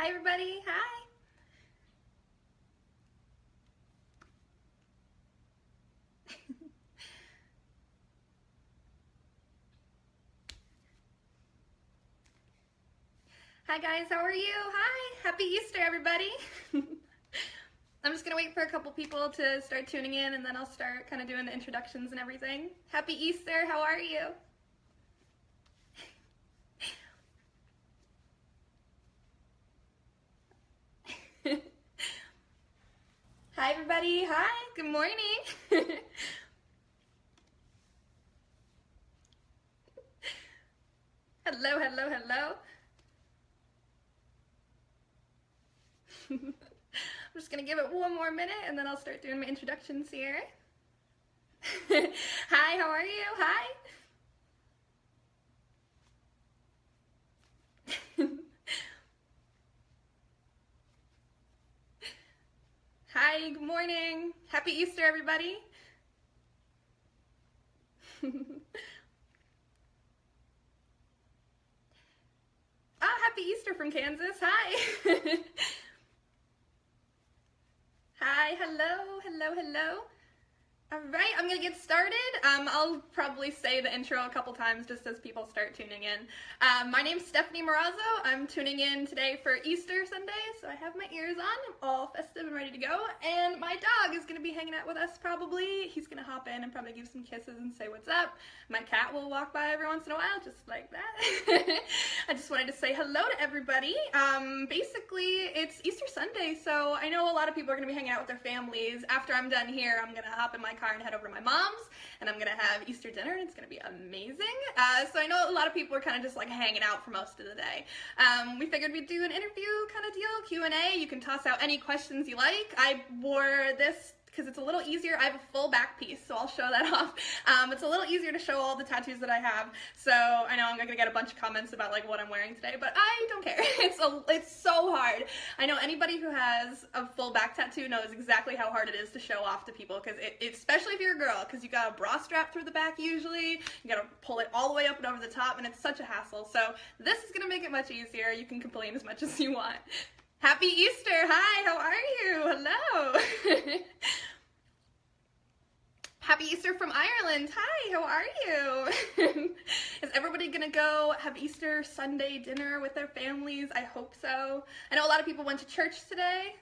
Hi everybody, hi. Hi guys, how are you? Hi, happy Easter everybody. I'm just gonna wait for a couple people to start tuning in and then I'll start kind of doing the introductions and everything. Happy Easter, how are you? Hi everybody, hi, good morning. Hello, hello, hello. I'm just gonna give it one more minute and then I'll start doing my introductions here. Hi, how are you? Hi. Hi, good morning. Happy Easter, everybody. Happy Easter from Kansas. Hi. Hi, hello, hello, hello. All right, I'm gonna get started. I'll probably say the intro a couple times just as people start tuning in. My name's Stephanie Marazzo. I'm tuning in today for Easter Sunday, so I have my ears on. I'm all festive and ready to go. And my dog is gonna be hanging out with us probably. He's gonna hop in and probably give some kisses and say what's up. My cat will walk by every once in a while, just like that. I just wanted to say hello to everybody. Basically, it's Easter Sunday, so I know a lot of people are gonna be hanging out with their families. After I'm done here, I'm gonna hop in my car and head over to my mom's, and I'm gonna have Easter dinner, and it's gonna be amazing. So I know a lot of people are kind of just like hanging out for most of the day. We figured we'd do an interview kind of deal, Q&A. You can toss out any questions you like. I wore this because it's a little easier. I have a full back piece, so I'll show that off. It's a little easier to show all the tattoos that I have, so I know I'm gonna get a bunch of comments about like what I'm wearing today, but I don't care. It's so hard. I know anybody who has a full back tattoo knows exactly how hard it is to show off to people, because especially if you're a girl, because you got a bra strap through the back usually, you gotta pull it all the way up and over the top, and it's such a hassle. So this is gonna make it much easier. You can complain as much as you want. Happy Easter! Hi, how are you? Hello! Happy Easter from Ireland! Hi, how are you? Is everybody gonna go have Easter Sunday dinner with their families? I hope so. I know a lot of people went to church today.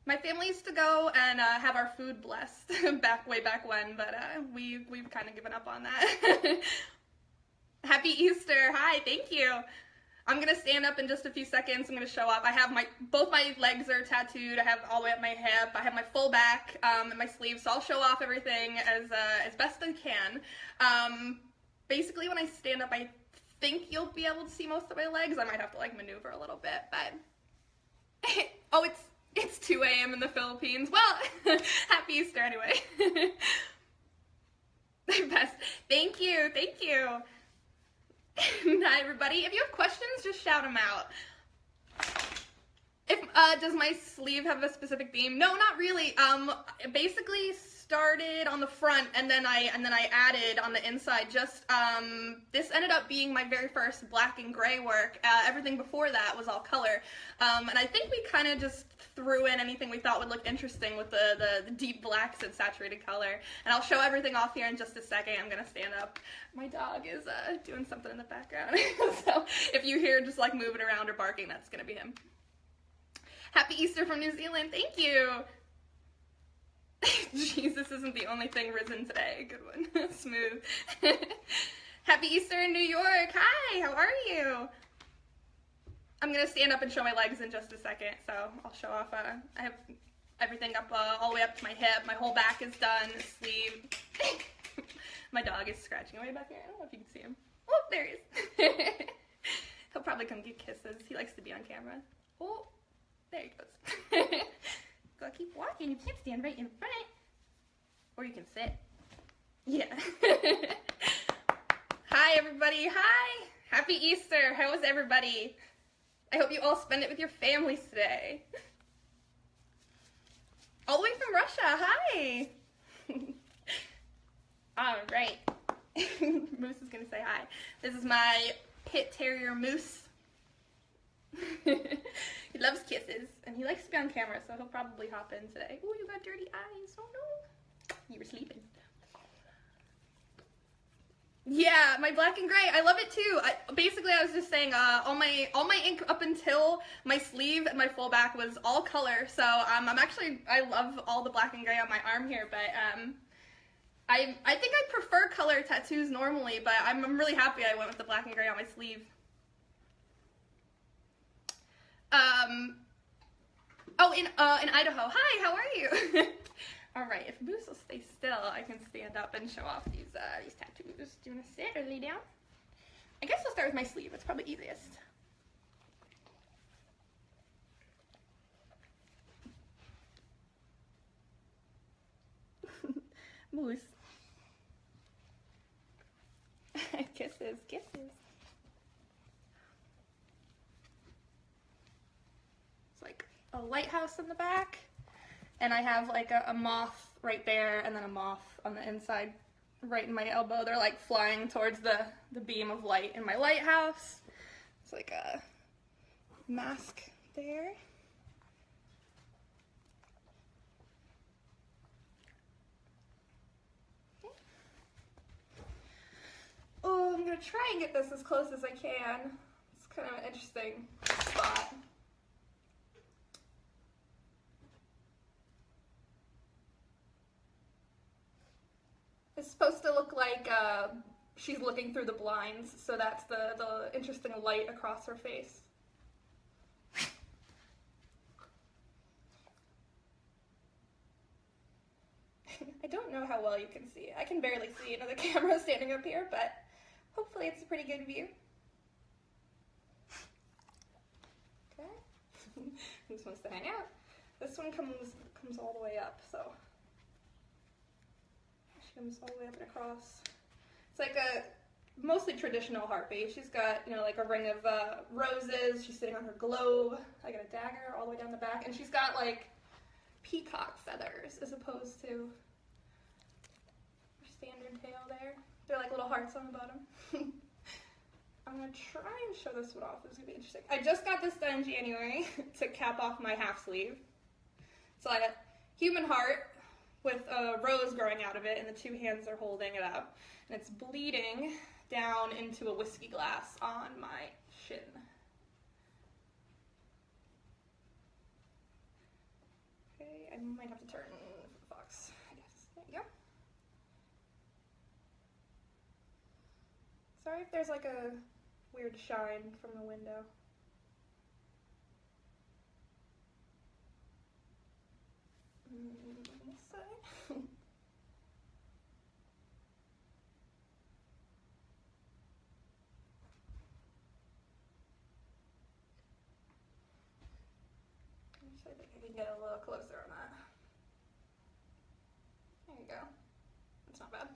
My family used to go and have our food blessed way back when, but we've kind of given up on that. Happy Easter! Hi, thank you! I'm gonna stand up in just a few seconds. I'm gonna show off. I have both my legs are tattooed. I have all the way up my hip. I have my full back and my sleeves, so I'll show off everything as best I can. Basically, when I stand up, I think you'll be able to see most of my legs. I might have to like maneuver a little bit, but oh, it's 2 a.m. in the Philippines. Well, happy Easter anyway. Best. Thank you. Thank you. Hi everybody. If you have questions, just shout them out. If does my sleeve have a specific theme? No, not really. It basically started on the front and then I added on the inside. Just this ended up being my very first black and gray work. Everything before that was all color. And I think we kind of just threw in anything we thought would look interesting with the deep blacks and saturated color. And I'll show everything off here in just a second. I'm gonna stand up. My dog is doing something in the background. So if you hear just like moving around or barking, that's gonna be him. Happy Easter from New Zealand. Thank you. Jesus isn't the only thing risen today. Good one. Smooth. Happy Easter in New York. Hi, how are you? I'm gonna stand up and show my legs in just a second, so I'll show off. I have everything up all the way up to my hip. My whole back is done. Sleeve. My dog is scratching away back here. I don't know if you can see him. Oh, there he is. He'll probably come give kisses. He likes to be on camera. Oh, there he goes. Gotta keep walking. You can't stand right in front. Or you can sit. Yeah. Hi, everybody. Hi. Happy Easter. How is everybody? I hope you all spend it with your families today. All the way from Russia. Hi. All right. Moose is going to say hi. This is my pit terrier Moose. He loves kisses, and he likes to be on camera, so he'll probably hop in today. Oh, you got dirty eyes. Oh no. You were sleeping. Yeah, my black and gray. I love it too. Basically, I was just saying, all my ink up until my sleeve and my full back was all color. So I love all the black and gray on my arm here, but I think I prefer color tattoos normally, but I'm really happy I went with the black and gray on my sleeve. Oh, in Idaho. Hi, how are you? All right, if Moose will stay still, I can stand up and show off these tattoos. Do you want to sit or lay down? I guess I'll start with my sleeve. It's probably easiest. Moose. Kisses, kisses. It's like a lighthouse in the back. And I have like a moth right there, and then a moth on the inside right in my elbow. They're like flying towards the beam of light in my lighthouse. It's like a mask there. Okay. Oh, I'm gonna try and get this as close as I can. It's kind of an interesting spot. It's supposed to look like she's looking through the blinds, so that's the interesting light across her face. I don't know how well you can see it. I can barely see into the camera standing up here, but hopefully it's a pretty good view. Okay. Who's supposed to hang out? This one comes all the way up, so. Comes all the way up and across. It's like a mostly traditional heart base. She's got, you know, like a ring of roses. She's sitting on her globe. I got a dagger all the way down the back, and she's got like peacock feathers as opposed to her standard tail there. They're like little hearts on the bottom. I'm gonna try and show this one off. This is gonna be interesting. I just got this done in January to cap off my half sleeve. It's like a human heart with a rose growing out of it, and the two hands are holding it up. And it's bleeding down into a whiskey glass on my shin. Okay, I might have to turn the box, I guess. There you go. Sorry if there's like a weird shine from the window. This side. I think I can get a little closer on that. There you go. That's not bad.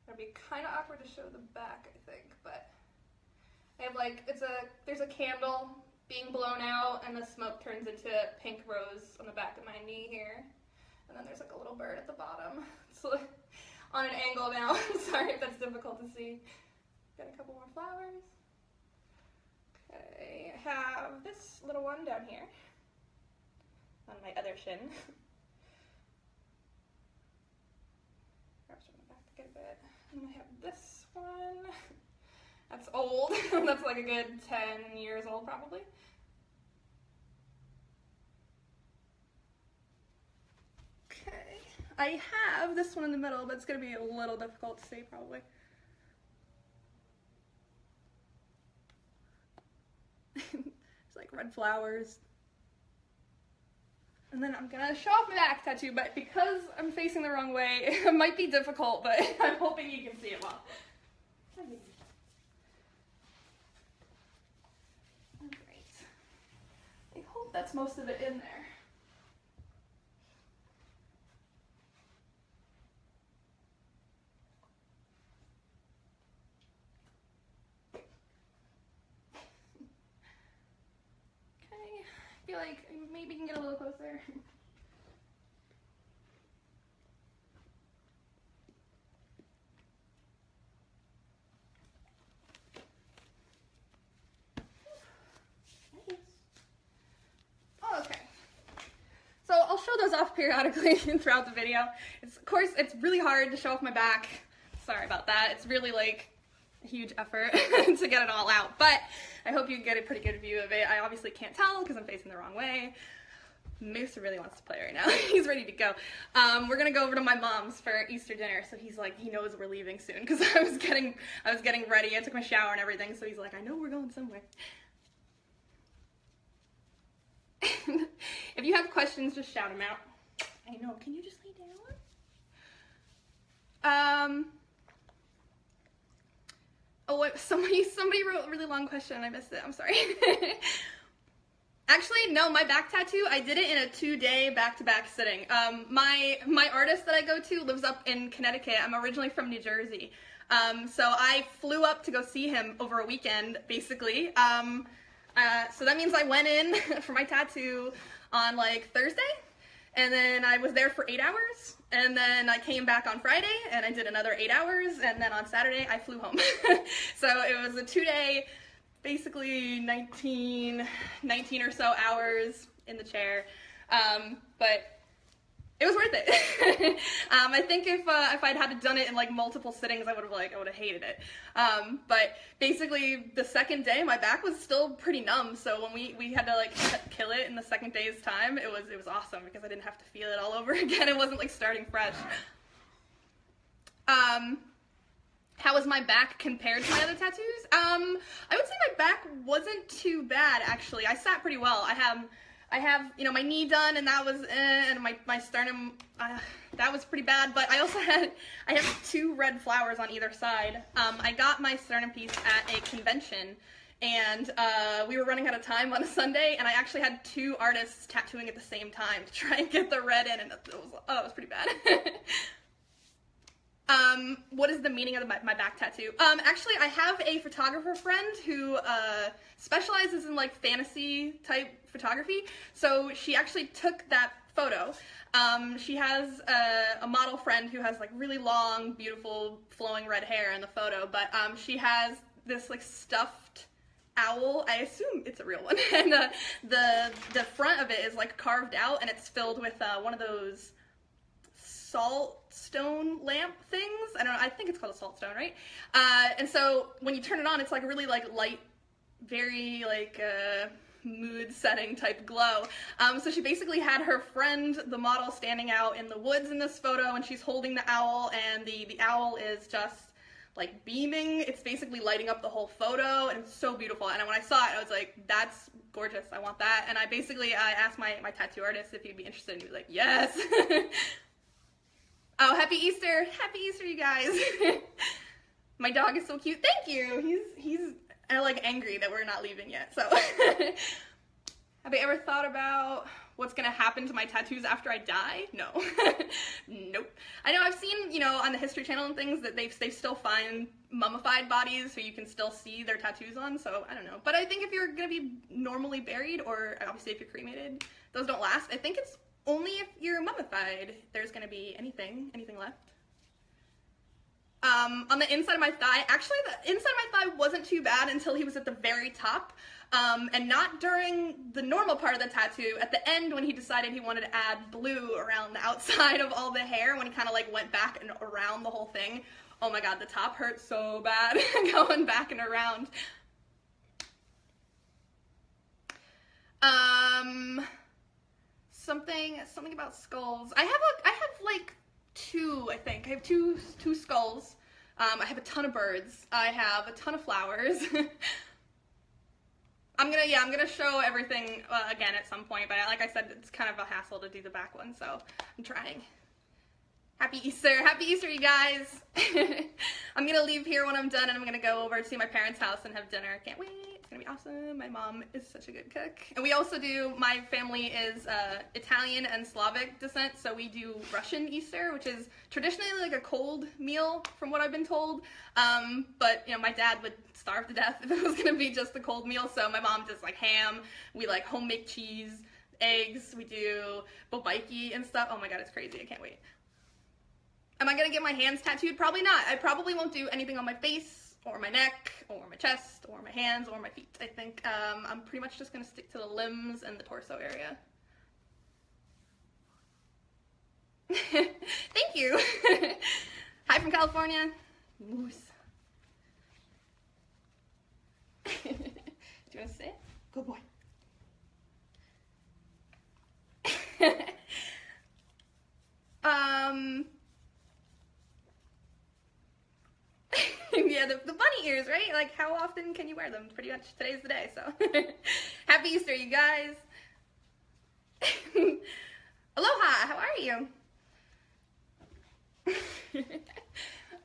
It'd be kind of awkward to show the back, I think, but I have like, there's a candle being blown out, and the smoke turns into pink rose on the back of my knee here. And then there's like a little bird at the bottom. It's like on an angle now. Sorry if that's difficult to see. Got a couple more flowers. Okay, I have this little one down here on my other shin. Perhaps from the back to get a bit. And I have this one. That's old. That's like a good 10 years old probably. Okay, I have this one in the middle, but it's going to be a little difficult to see probably. It's like red flowers. And then I'm going to show off my back tattoo, but because I'm facing the wrong way, it might be difficult, but I'm hoping you can see it well. I hope that's most of it in there. Okay, I feel like maybe you can get a little closer. off periodically throughout the video. Of course, it's really hard to show off my back. Sorry about that. It's really like a huge effort to get it all out, but I hope you get a pretty good view of it. I obviously can't tell because I'm facing the wrong way. Moose really wants to play right now. He's ready to go. We're gonna go over to my mom's for Easter dinner, so he's like, he knows we're leaving soon because I was getting ready. I took my shower and everything, so he's like, I know we're going somewhere. If you have questions, just shout them out. I know. Can you just lay down? Oh, what, somebody wrote a really long question and I missed it. I'm sorry. Actually, no, my back tattoo, I did it in a 2-day back-to-back sitting. My artist that I go to lives up in Connecticut. I'm originally from New Jersey. So I flew up to go see him over a weekend, basically. So that means I went in for my tattoo on like Thursday, and then I was there for 8 hours, and then I came back on Friday and I did another 8 hours, and then on Saturday I flew home. So it was a 2-day, basically 19 or so hours in the chair, but it was worth it. I think if I'd had done it in like multiple sittings, I would have hated it. But basically the second day my back was still pretty numb, so when we had to like kill it in the second day's time, it was awesome because I didn't have to feel it all over again. It wasn't like starting fresh. How was my back compared to my other tattoos? I would say my back wasn't too bad, actually. I sat pretty well. I have, you know, my knee done, and that was, and my sternum, that was pretty bad, but I also I have 2 red flowers on either side. I got my sternum piece at a convention, and we were running out of time on a Sunday, and I actually had 2 artists tattooing at the same time to try and get the red in, and it was pretty bad. What is the meaning of my back tattoo? Actually, I have a photographer friend who, specializes in, like, fantasy-type photography, so she actually took that photo. She has a model friend who has, like, really long, beautiful, flowing red hair in the photo, but, she has this, like, stuffed owl. I assume it's a real one, and, the front of it is, like, carved out, and it's filled with, one of those salt stone lamp things. I think it's called a salt stone, right? And so when you turn it on, it's like a really like light, very like mood setting type glow. So she basically had her friend, the model, standing out in the woods in this photo, and she's holding the owl, and the owl is just like beaming. It's basically lighting up the whole photo, and it's so beautiful. And when I saw it, I was like, that's gorgeous. I want that. And I asked my tattoo artist if he'd be interested, and he was like, yes. Oh, happy Easter! Happy Easter, you guys! My dog is so cute. Thank you! He's like angry that we're not leaving yet, so. Have you ever thought about what's gonna happen to my tattoos after I die? No. Nope. I know I've seen, you know, on the History Channel and things that they still find mummified bodies so you can still see their tattoos on, so I don't know. But I think if you're gonna be normally buried, or obviously if you're cremated, those don't last. I think it's only if you're mummified there's going to be anything left. On the inside of my thigh, actually the inside of my thigh wasn't too bad until he was at the very top, and not during the normal part of the tattoo. At the end, when he decided he wanted to add blue around the outside of all the hair, when he kind of like went back and around the whole thing, oh my god, the top hurt so bad going back and around. Something about skulls. I have like 2, I think. I have two skulls. I have a ton of birds. I have a ton of flowers. I'm gonna show everything again at some point, but like I said, it's kind of a hassle to do the back one, so I'm trying. Happy Easter, you guys. I'm gonna leave here when I'm done, and I'm gonna go over to my parents' house and have dinner. Can't wait. It's gonna be awesome. My mom is such a good cook. And we also my family is Italian and Slavic descent, so we do Russian Easter, which is traditionally like a cold meal from what I've been told. But, you know, my dad would starve to death if it was gonna be just a cold meal, so my mom does like ham, we like home-made cheese, eggs, we do bobaiki and stuff. Oh my god, it's crazy. I can't wait. Am I gonna get my hands tattooed? Probably not. I probably won't do anything on my face, or my neck, or my chest, or my hands, or my feet. I think I'm pretty much just gonna stick to the limbs and the torso area. Thank you. Hi from California. Moose. Do you want to say it? Good boy. Yeah, the bunny ears, right? Like, how often can you wear them? Pretty much today's the day, so. Happy Easter, you guys. Aloha, how are you?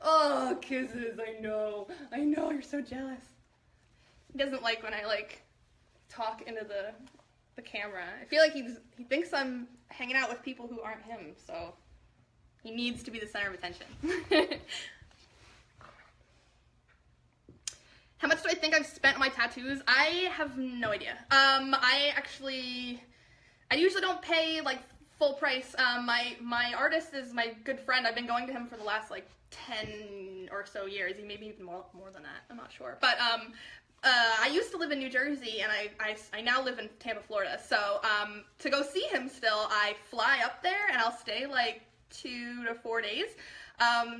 Oh, kisses, I know, you're so jealous. He doesn't like when I, like, talk into the camera. I feel like he thinks I'm hanging out with people who aren't him, so he needs to be the center of attention. How much do I think I've spent on my tattoos? I have no idea. I usually don't pay, like, full price. My artist is my good friend. I've been going to him for the last, like, 10 or so years. He maybe even more than that. I'm not sure. But, I used to live in New Jersey, and I now live in Tampa, Florida. So, to go see him still, I fly up there, and I'll stay, like, 2 to 4 days.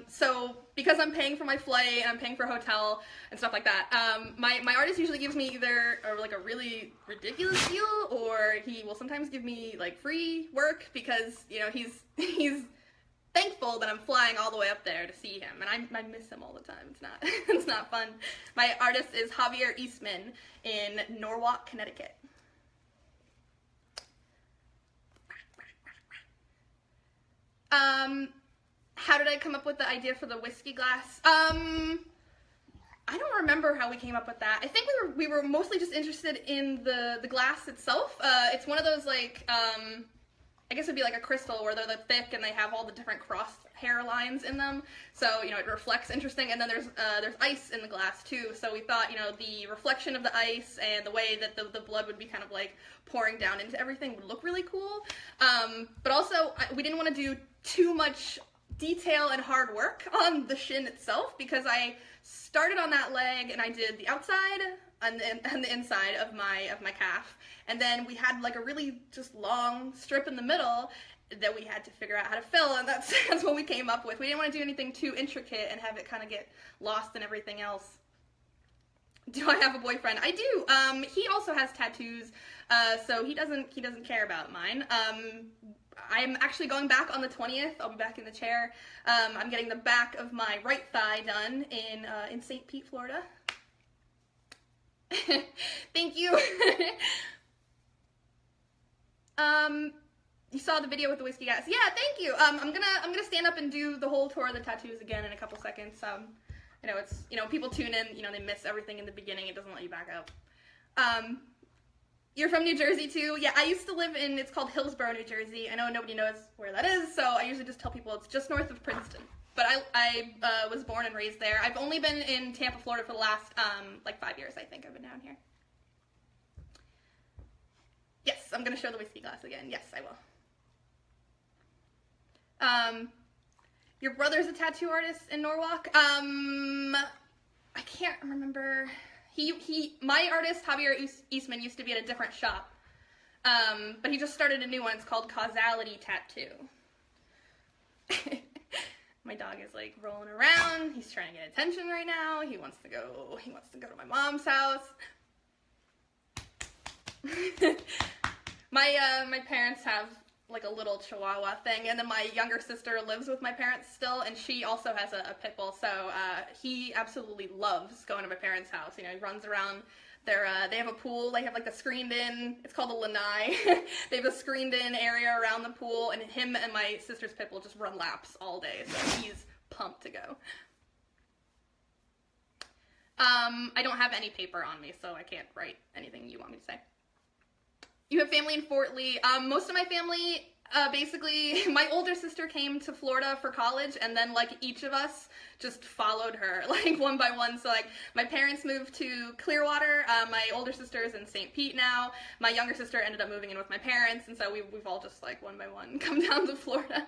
So because I'm paying for my flight and I'm paying for a hotel and stuff like that, my artist usually gives me either like a really ridiculous deal, or he will sometimes give me like free work because, you know, he's thankful that I'm flying all the way up there to see him, and I miss him all the time. It's not it's not fun. My artist is Javier Eastman in Norwalk, Connecticut. How did I come up with the idea for the whiskey glass? I don't remember how we came up with that. I think we were mostly just interested in the glass itself. It's one of those, like, I guess it'd be like a crystal where they're thick and they have all the different cross hair lines in them. So, you know, it reflects interesting. And then there's ice in the glass too. So we thought, you know, the reflection of the ice and the way that the blood would be kind of like pouring down into everything would look really cool. But also we didn't want to do too much detail and hard work on the shin itself, because I started on that leg and I did the outside and the inside of my calf, and then we had like a really just long strip in the middle that we had to figure out how to fill, and that's what we came up with. We didn't want to do anything too intricate and have it kind of get lost in everything else. Do I have a boyfriend? I do. He also has tattoos, so he doesn't care about mine. I'm actually going back on the 20th. I'll be back in the chair. I'm getting the back of my right thigh done in St. Pete, Florida. Thank you. You saw the video with the whiskey gas. Yeah, thank you. I'm gonna stand up and do the whole tour of the tattoos again in a couple seconds. I know it's, you know, people tune in, you know, they miss everything in the beginning. It doesn't let you back up. You're from New Jersey too? Yeah, I used to live in, it's called Hillsborough, New Jersey. I know nobody knows where that is, so I usually just tell people it's just north of Princeton. But I was born and raised there. I've only been in Tampa, Florida for the last, like 5 years, I think I've been down here. Yes, I'm going to show the whiskey glass again. Yes, I will. Your brother's a tattoo artist in Norwalk? I can't remember. My artist, Javier Eastman, used to be at a different shop. But he just started a new one. It's called Causality Tattoo. My dog is like rolling around. He's trying to get attention right now. He wants to go to my mom's house. My parents have like a little Chihuahua thing, and then my younger sister lives with my parents still, and she also has a pit bull, so he absolutely loves going to my parents' house. You know, he runs around. They have a pool. They have like the screened in, it's called a lanai. They have a screened in area around the pool, and him and my sister's pit bull just run laps all day, so he's pumped to go. I don't have any paper on me, so I can't write anything you want me to say. You have family in Fort Lee. Most of my family, basically, my older sister came to Florida for college, and then, like, each of us just followed her, like, one by one. So, like, my parents moved to Clearwater. My older sister is in St. Pete now. My younger sister ended up moving in with my parents, and so we've all just, like, one by one come down to Florida.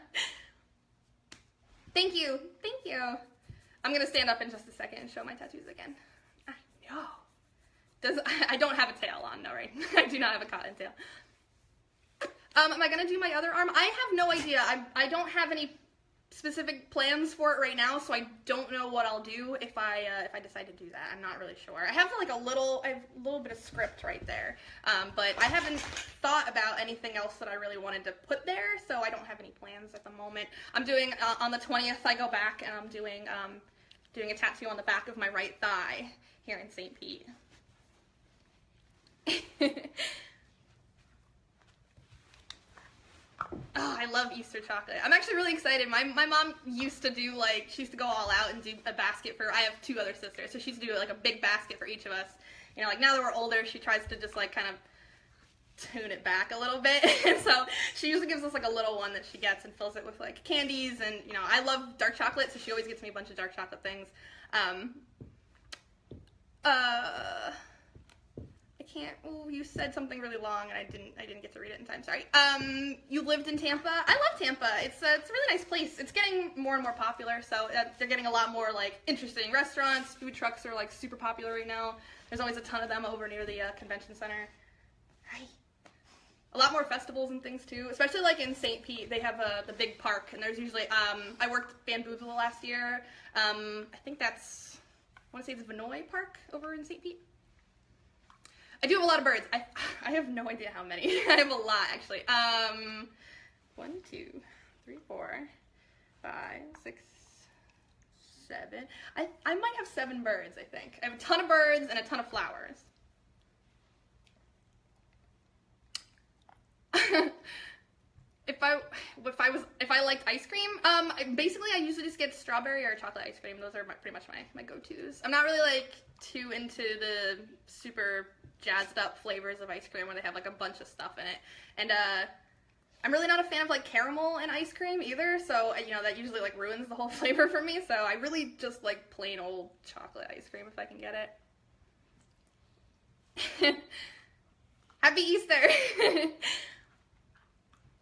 Thank you. Thank you. I'm going to stand up in just a second and show my tattoos again. I know. I don't have a tail on, no, right? I do not have a cotton tail. Am I gonna do my other arm? I have no idea. I don't have any specific plans for it right now, so I don't know what I'll do if I decide to do that. I'm not really sure. I have a little bit of script right there, but I haven't thought about anything else that I really wanted to put there, so I don't have any plans at the moment. I'm doing on the 20th. I go back and I'm doing a tattoo on the back of my right thigh here in St. Pete. Oh, I love Easter chocolate. I'm actually really excited. My mom used to do she used to go all out and do a basket for, I have 2 other sisters, so she used to do a big basket for each of us. You know, now that we're older, she tries to just kind of tune it back a little bit. And so she usually gives us a little one that she gets and fills it with candies, and you know, I love dark chocolate, so she always gets me a bunch of dark chocolate things. I can't. Oh, you said something really long, and I didn't get to read it in time. Sorry. You lived in Tampa. I love Tampa. It's a really nice place. It's getting more and more popular, so they're getting a lot more interesting restaurants. Food trucks are super popular right now. There's always a ton of them over near the convention center. Hi. A lot more festivals and things too, especially in St. Pete. They have the big park, and there's usually I worked Bamboozle last year. I think that's, I want to say it's Vinoy Park over in St. Pete. I do have a lot of birds. I have no idea how many. I have a lot, actually. 1, 2, 3, 4, 5, 6, 7. I might have 7 birds, I think. I have a ton of birds and a ton of flowers. If I liked ice cream, basically I usually just get strawberry or chocolate ice cream. Those are pretty much my go-tos. I'm not really too into the super jazzed up flavors of ice cream where they have a bunch of stuff in it. And I'm really not a fan of caramel in ice cream either, so you know, that usually ruins the whole flavor for me. So I really just like plain old chocolate ice cream if I can get it. Happy Easter.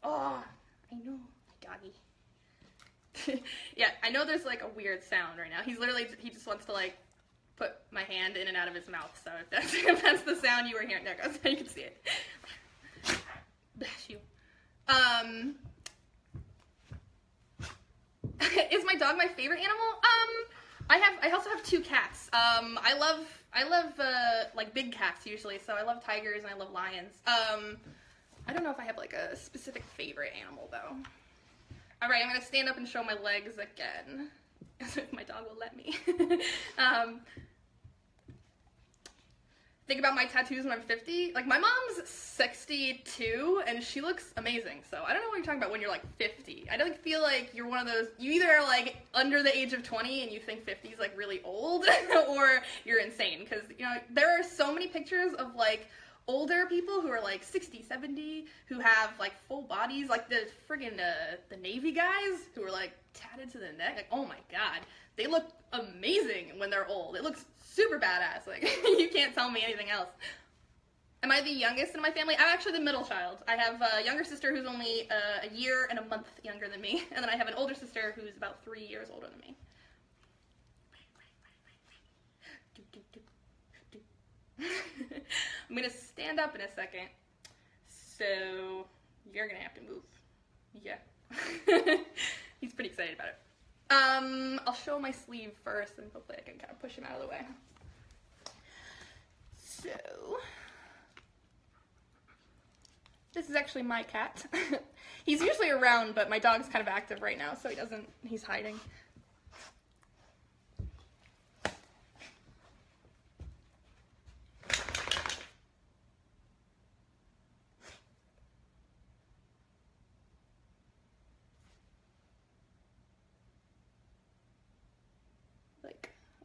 Oh, I know, doggy. Yeah, I know there's a weird sound right now. He just wants to put my hand in and out of his mouth. So if that's the sound you were hearing, there it goes. You can see it. Bless you. Is my dog my favorite animal? I also have 2 cats. I love big cats usually. So I love tigers and I love lions. I don't know if I have a specific favorite animal though. All right, I'm gonna stand up and show my legs again, if my dog will let me. Think about my tattoos when I'm 50. My mom's 62 and she looks amazing. So I don't know what you're talking about when you're 50. I don't feel like you're one of those, you either are under the age of 20 and you think 50 is really old, or you're insane. Because you know, there are so many pictures of older people who are 60, 70, who have full bodies, the friggin' the Navy guys who are tatted to the neck. Oh my god, they look amazing when they're old. It looks super badass. You can't tell me anything else. Am I the youngest in my family? I'm actually the middle child. I have a younger sister who's only a year and a month younger than me, and then I have an older sister who's about 3 years older than me. I'm gonna stand up in a second, so you're gonna have to move. Yeah. He's pretty excited about it. I'll show my sleeve first, and hopefully I can kind of push him out of the way. So, this is actually my cat. He's usually around, but my dog's kind of active right now, so he's hiding.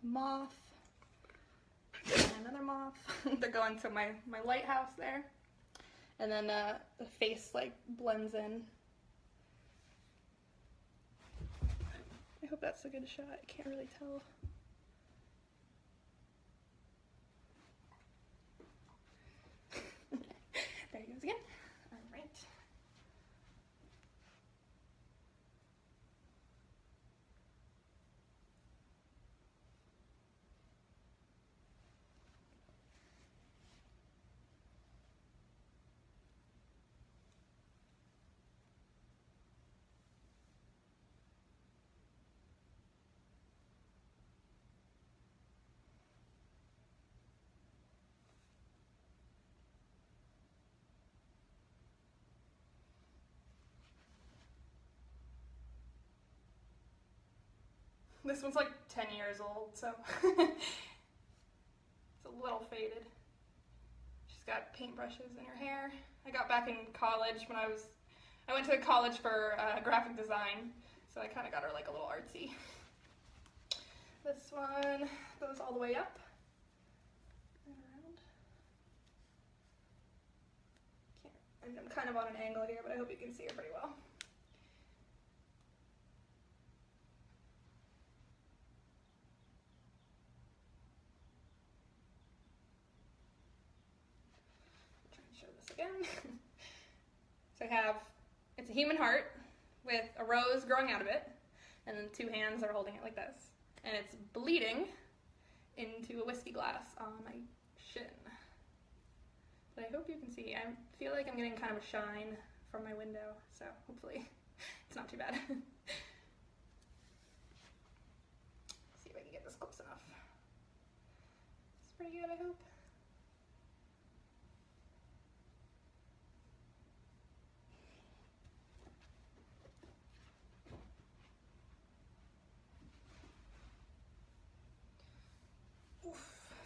Moth, and another moth. They're going to my lighthouse there, and then the face blends in. I hope that's a good shot. I can't really tell. There he goes again. All right. This one's like 10 years old, so it's a little faded. She's got paintbrushes in her hair. I got back in college when I went to college for graphic design, so I kind of got her like a little artsy. This one goes all the way up and around. And I'm kind of on an angle here, but I hope you can see her pretty well. Again. So I have, it's a human heart with a rose growing out of it, and then 2 hands are holding it like this. And it's bleeding into a whiskey glass on my shin. But I hope you can see. I feel like I'm getting kind of a shine from my window, so hopefully it's not too bad. See if I can get this close enough. It's pretty good, I hope.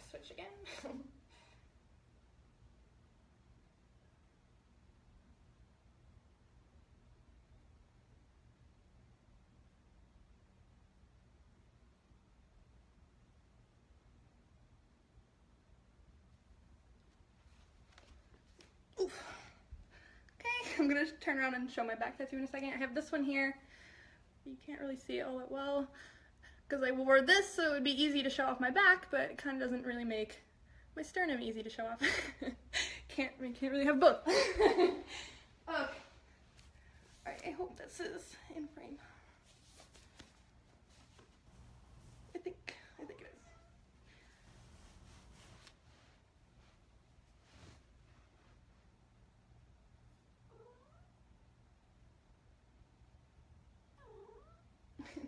Switch again. Oof. Okay, I'm gonna turn around and show my back tattoo in a second. I have this one here. You can't really see it all that well, because I wore this so it would be easy to show off my back, but it kind of doesn't really make my sternum easy to show off. can't really have both. Okay. Alright, I hope this is in frame. I think it is.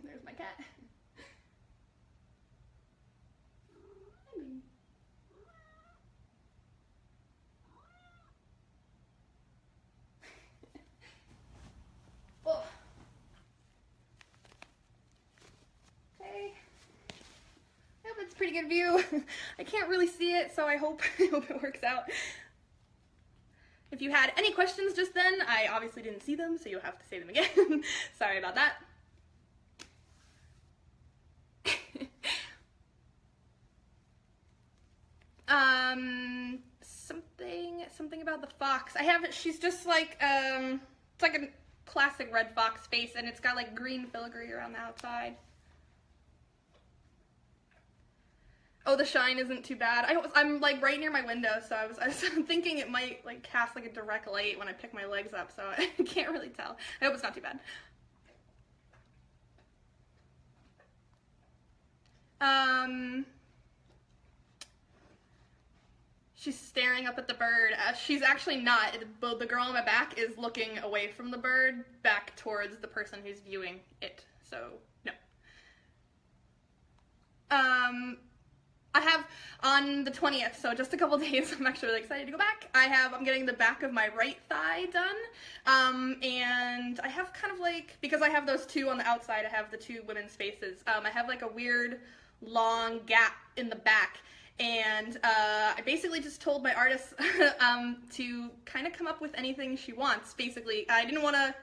There's my cat. Pretty good view. I can't really see it, so I hope it works out. If you had any questions just then, I obviously didn't see them, so you'll have to say them again. Sorry about that. Something about the fox. She's just like, it's like a classic red fox face, and it's got like green filigree around the outside. Oh, the shine isn't too bad. I'm like right near my window, so I was thinking it might like cast like a direct light when I pick my legs up, so I can't really tell. I hope it's not too bad. She's staring up at the bird. She's actually not. The girl on my back is looking away from the bird, back towards the person who's viewing it, so no. I have on the 20th, so just a couple days, I'm actually really excited to go back. I'm getting the back of my right thigh done, and I have kind of like, because I have those 2 on the outside, I have the 2 women's faces, I have like a weird long gap in the back, and I basically just told my artist to kind of come up with anything she wants, basically. I didn't want to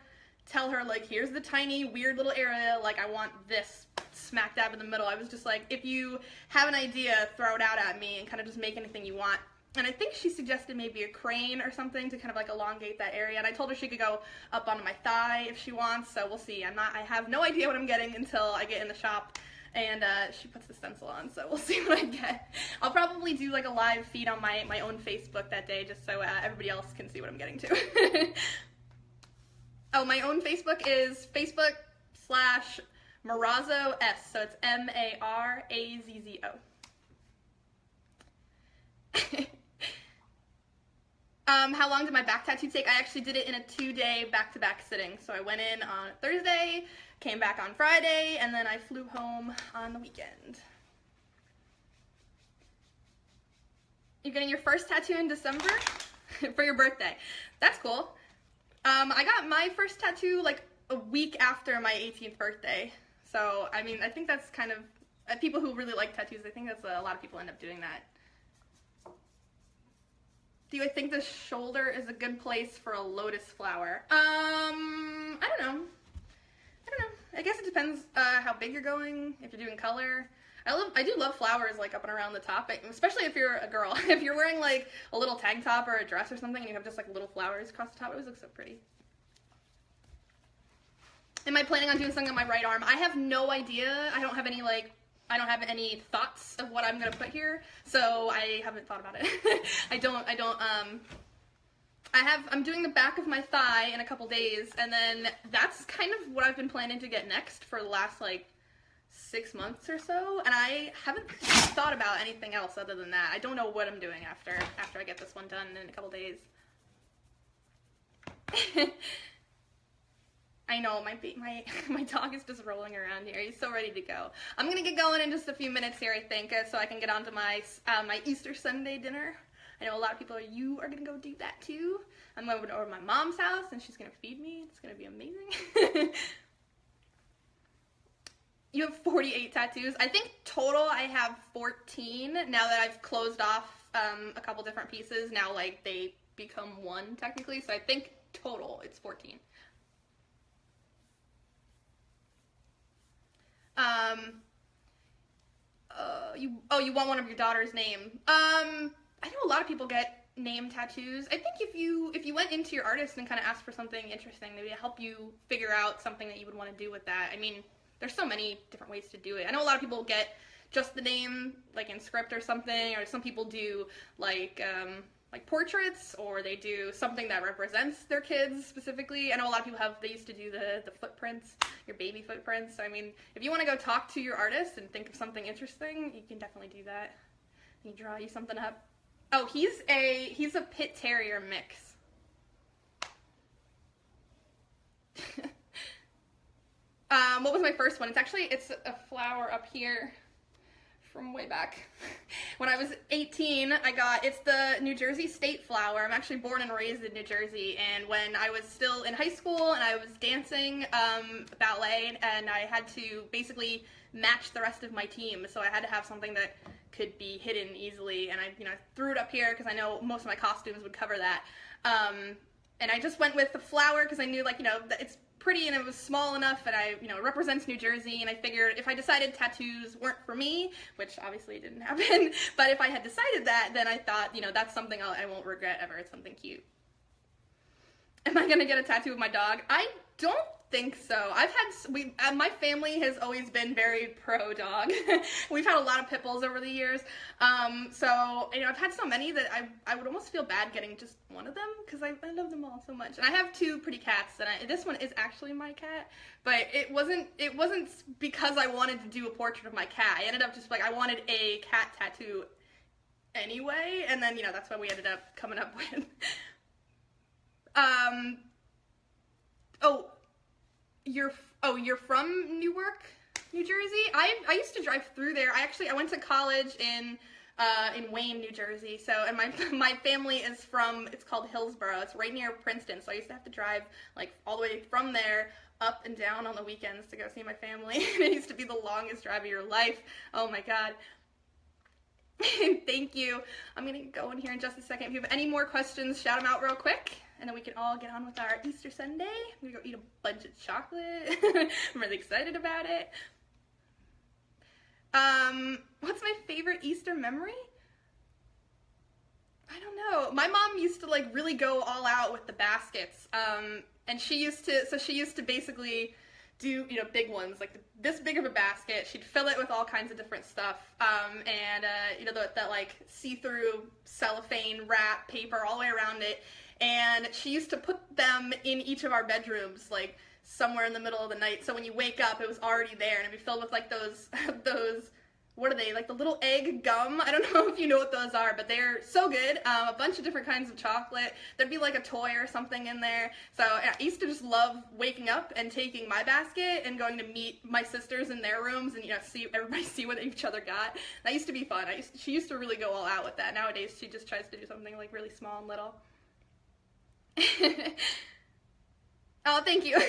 tell her, like, here's the tiny, weird little area, like, I want this smack dab in the middle. I was just like, if you have an idea, throw it out at me and kind of just make anything you want. And I think she suggested maybe a crane or something to kind of like elongate that area, and I told her she could go up onto my thigh if she wants, so we'll see. I have no idea what I'm getting until I get in the shop, and she puts the stencil on, so we'll see what I get. I'll probably do like a live feed on my own Facebook that day, just so everybody else can see what I'm getting to. Oh, my own Facebook is Facebook/Marazzo S, so it's Marazzo. How long did my back tattoo take? I actually did it in a 2-day back-to-back sitting. So I went in on Thursday, came back on Friday, and then I flew home on the weekend. You're getting your first tattoo in December for your birthday. That's cool. I got my first tattoo like a week after my 18th birthday. So, I mean, I think that's kind of, people who really like tattoos, I think that's a lot of people end up doing that. Do I think the shoulder is a good place for a lotus flower? I don't know. I guess it depends how big you're going, if you're doing color. I do love flowers like up and around the top, especially if you're a girl. If you're wearing like a little tank top or a dress or something and you have just like little flowers across the top, it always looks so pretty. Am I planning on doing something on my right arm? I have no idea. I don't have any thoughts of what I'm gonna put here, so I haven't thought about it. I'm doing the back of my thigh in a couple days, and then that's kind of what I've been planning to get next for the last like 6 months or so, and I haven't thought about anything else other than that. I don't know what I'm doing after I get this one done in a couple days. I know, my dog is just rolling around here. He's so ready to go. I'm gonna get going in just a few minutes here, I think, so I can get on to my Easter Sunday dinner. I know a lot of people are gonna go do that too. I'm going over to my mom's house, and she's gonna feed me. It's gonna be amazing. You have 48 tattoos. I think total I have 14 now that I've closed off a couple different pieces. Now like they become one technically, so I think total it's 14. You want one of your daughter's name. I know a lot of people get name tattoos. I think if you went into your artist and kind of asked for something interesting, maybe to help you figure out something that you would want to do with that. I mean, there's so many different ways to do it. I know a lot of people get just the name, like in script or something, or some people do like portraits, or they do something that represents their kids specifically. I know a lot of people they used to do the footprints, your baby footprints. So, I mean, if you want to go talk to your artist and think of something interesting, you can definitely do that. He draw you something up. Oh, he's a pit terrier mix. What was my first one? It's a flower up here from way back. When I was 18, it's the New Jersey state flower. I'm actually born and raised in New Jersey, and when I was still in high school and I was dancing ballet, and I had to basically match the rest of my team, so I had to have something that could be hidden easily, and I threw it up here because I know most of my costumes would cover that. And I just went with the flower because I knew, like, that it's pretty and it was small enough, and it represents New Jersey, and I figured if I decided tattoos weren't for me, which obviously didn't happen, but if I had decided that, then I thought, that's something I won't regret ever. It's something cute. Am I gonna get a tattoo of my dog? I don't think so. My family has always been very pro dog. We've had a lot of pit bulls over the years. So, I've had so many that I would almost feel bad getting just one of them, because I love them all so much. And I have 2 pretty cats, and this one is actually my cat, but it wasn't because I wanted to do a portrait of my cat. I ended up just I wanted a cat tattoo anyway, and then, that's what we ended up coming up with. You're from Newark, New Jersey? I used to drive through there. I went to college in Wayne, New Jersey. So, and my family is it's called Hillsborough. It's right near Princeton. So I used to have to drive all the way from there up and down on the weekends to go see my family. And it used to be the longest drive of your life. Oh my God. Thank you. I'm gonna go in here in just a second. If you have any more questions, shout them out real quick, and then we can all get on with our Easter Sunday. I'm gonna go eat a bunch of chocolate. I'm really excited about it. What's my favorite Easter memory? I don't know. My mom used to really go all out with the baskets, and she used to basically do, big ones, this big of a basket. She'd fill it with all kinds of different stuff, and that see-through cellophane wrap paper all the way around it, and she used to put them in each of our bedrooms, somewhere in the middle of the night, so when you wake up, it was already there, and it'd be filled with, those, what are they, the little egg gum? I don't know if you know what those are, but they're so good. A bunch of different kinds of chocolate. There'd be a toy or something in there. So I used to just love waking up and taking my basket and going to meet my sisters in their rooms and, everybody see what each other got. That used to be fun. She used to really go all out with that. Nowadays, she just tries to do something, really small and little. Oh, thank you.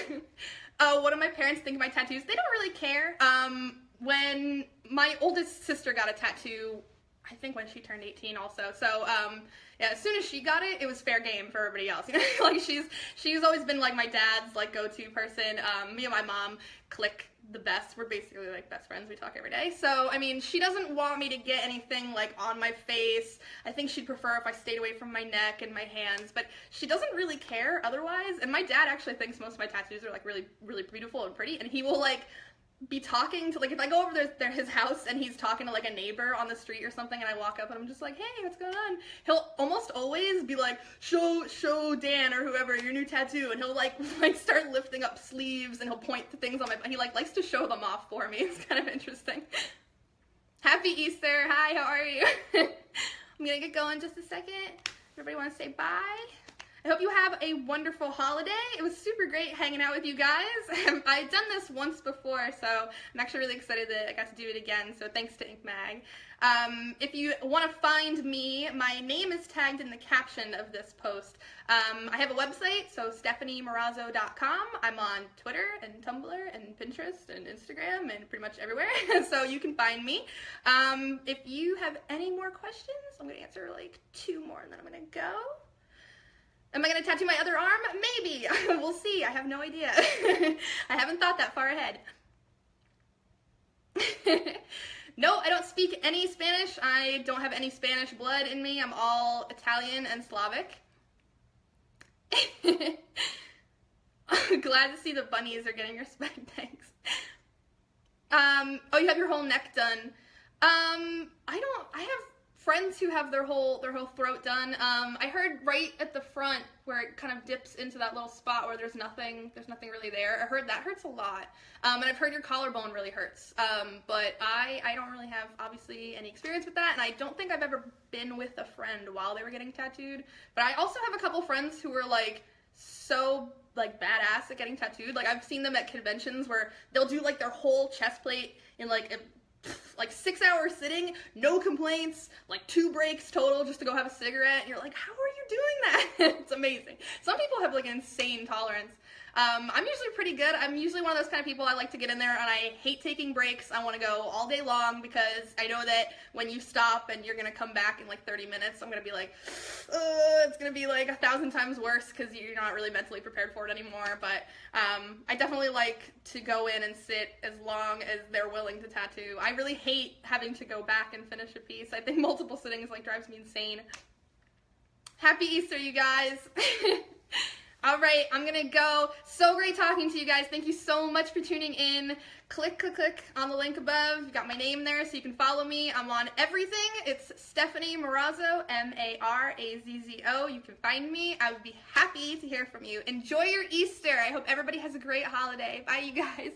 Oh, what do my parents think of my tattoos? They don't really care. When my oldest sister got a tattoo, I think when she turned 18 also. So, yeah, as soon as she got it, it was fair game for everybody else. You know, like she's always been like my dad's like go-to person. Me and my mom click the best. We're basically like best friends. We talk every day. So, I mean, she doesn't want me to get anything like on my face. I think she'd prefer if I stayed away from my neck and my hands, but she doesn't really care otherwise. And my dad actually thinks most of my tattoos are like really, really beautiful and pretty, and he will like be talking to, like, if I go over there his house and he's talking to like a neighbor on the street or something, and I walk up and I'm just like, hey, what's going on? He'll almost always be like, show Dan or whoever your new tattoo, and he'll like start lifting up sleeves and he'll point to things on my, he like likes to show them off for me. It's kind of interesting. Happy Easter. Hi, how are you? I'm gonna get going just a second. Everybody want to say bye? I hope you have a wonderful holiday. It was super great hanging out with you guys. I've done this once before, so I'm actually really excited that I got to do it again, so thanks to Ink Mag. If you want to find me, my name is tagged in the caption of this post. I have a website, so StephanieMarazzo.com. I'm on Twitter and Tumblr and Pinterest and Instagram and pretty much everywhere, so you can find me. If you have any more questions, I'm going to answer like 2 more and then I'm going to go. Am I going to tattoo my other arm? Maybe. We'll see. I have no idea. I haven't thought that far ahead. No, I don't speak any Spanish. I don't have any Spanish blood in me. I'm all Italian and Slavic. Glad to see the bunnies are getting respect. Thanks. Oh, you have your whole neck done. I have friends who have their whole throat done. I heard right at the front where it kind of dips into that little spot where there's nothing really there. I heard that hurts a lot. And I've heard your collarbone really hurts. But I don't really have obviously any experience with that, and I don't think I've ever been with a friend while they were getting tattooed. But I also have a couple friends who were like so like badass at getting tattooed. Like I've seen them at conventions where they'll do like their whole chest plate in like 6 hours sitting, no complaints, like 2 breaks total just to go have a cigarette, and you're like, how are you doing that? It's amazing. Some people have like insane tolerance. I'm usually pretty good. I'm usually one of those kind of people, I like to get in there and I hate taking breaks. I want to go all day long because I know that when you stop and you're going to come back in like 30 minutes, I'm going to be like, it's going to be like 1,000 times worse because you're not really mentally prepared for it anymore. But I definitely like to go in and sit as long as they're willing to tattoo. I really hate having to go back and finish a piece. I think multiple sittings like drives me insane. Happy Easter, you guys. All right, I'm going to go. So great talking to you guys. Thank you so much for tuning in. Click on the link above. You got my name there so you can follow me. I'm on everything. It's Stephanie Marazzo, M-A-R-A-Z-Z-O. You can find me. I would be happy to hear from you. Enjoy your Easter. I hope everybody has a great holiday. Bye, you guys.